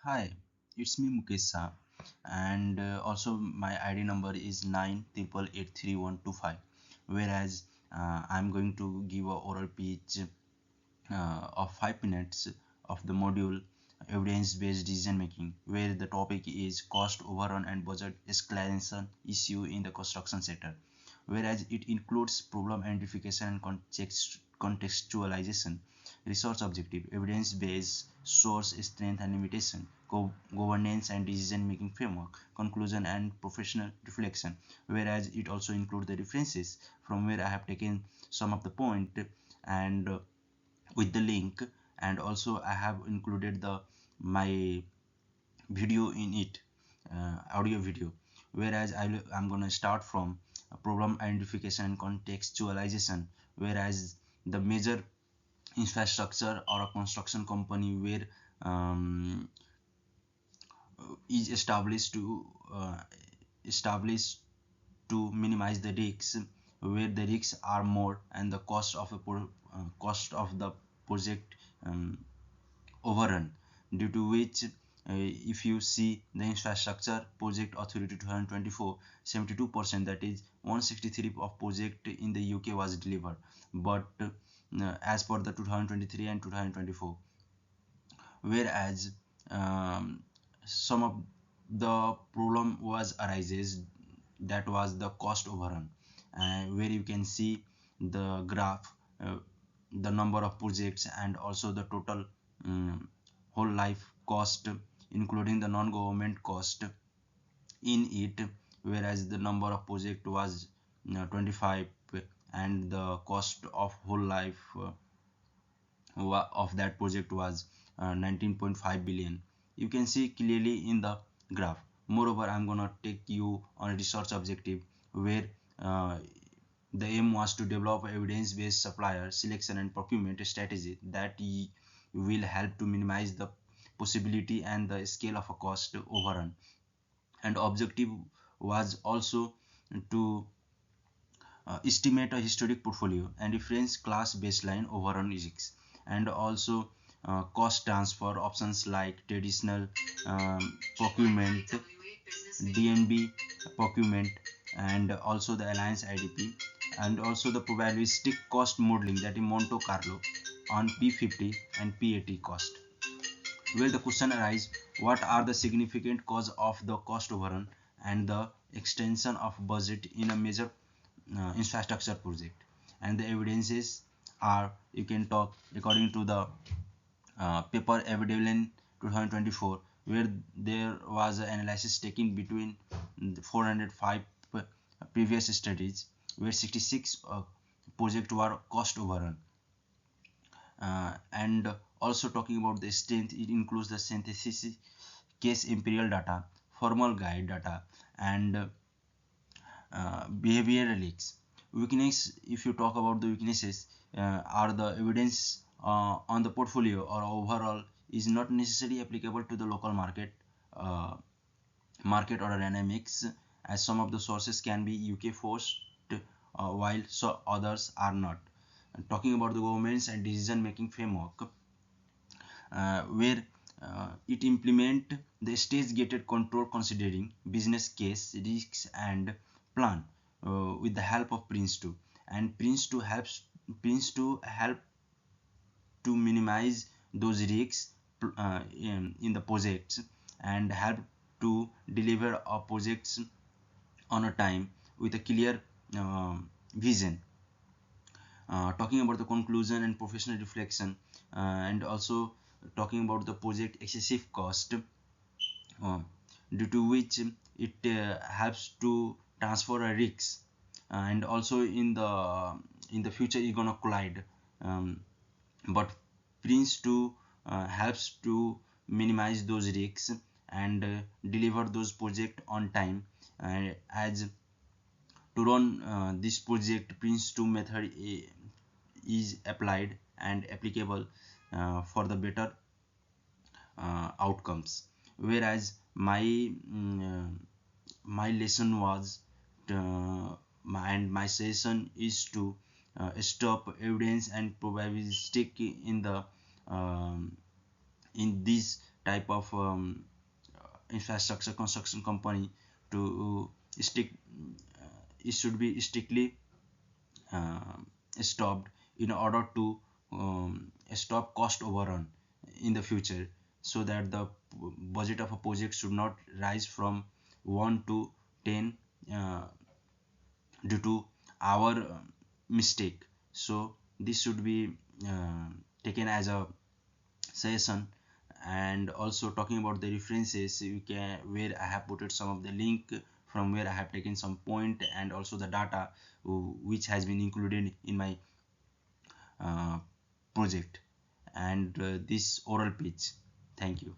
Hi, it's me Mukesh Shah, and also my ID number is 988833125. Whereas I'm going to give a oral pitch of 5 minutes of the module evidence-based decision making, where the topic is cost overrun and budget escalation issue in the construction sector. Whereas it includes problem identification and contextualization, resource objective, evidence-based, source strength and limitation, governance and decision-making framework, conclusion and professional reflection. Whereas it also includes the references from where I have taken some of the point and with the link, and also I have included the my video in it, audio video. Whereas I'm gonna start from problem identification and contextualization. Whereas the major infrastructure or a construction company where um, is established to minimize the risks, where the risks are more and the cost of the project um, overrun, due to which if you see the infrastructure project authority 2024, 72%, that is 163 of project in the UK was delivered. But as per the 2023 and 2024, whereas um, some of the problem was arises, that was the cost overrun, where you can see the graph, the number of projects and also the total um, whole life cost, including the non-government cost in it. Whereas the number of project was 25, and the cost of whole life of that project was 19.5 billion. You can see clearly in the graph. Moreover, I'm gonna take you on a research objective, where uh, the aim was to develop evidence-based supplier selection and procurement strategy that will help to minimize the possibility and the scale of a cost overrun. And objective was also to estimate a historic portfolio and reference class baseline overrun risks, and also cost transfer options like traditional procurement, DNB procurement, and also the alliance IDP, and also the probabilistic cost modeling, that is Monte Carlo, on P50 and PAT cost. Where the question arises, what are the significant cause of the cost overrun and the extension of budget in a major infrastructure project? And the evidences are, you can talk according to the paper Evidence 2024, where there was an analysis taken between the 405 previous studies, where 66 projects were cost overrun. And also talking about the strength, it includes the synthesis, case imperial data, formal guide data, and behavioral leaks. Weakness, if you talk about the weaknesses, are the evidence on the portfolio or overall is not necessarily applicable to the local uh, market or dynamics, as some of the sources can be UK forced, while so others are not. And talking about the governments and decision making framework, where it implement the stage gated control considering business case risks and plan with the help of Prince 2. And Prince 2 help to minimize those risks in the projects, and help to deliver our projects on a time with a clear vision. Talking about the conclusion and professional reflection, and also talking about the project excessive cost, uh, due to which it helps to transfer a risk, and also in the future you're gonna collide, um, but Prince 2 helps to minimize those risks and deliver those projects on time. As to run this project, Prince 2 method is applied and applicable for the better outcomes. Whereas my lesson was, my session is to stop evidence and probabilistic in the um, in this type of infrastructure construction company to stick it should be strictly uh, stopped in order to stop cost overrun in the future, so that the budget of a project should not rise from 1 to 10 uh, due to our mistake. So this should be uh, taken as a session. And also talking about the references, you can where I have put some of the link from where I have taken some point, and also the data which has been included in my uh, project and this oral pitch. Thank you.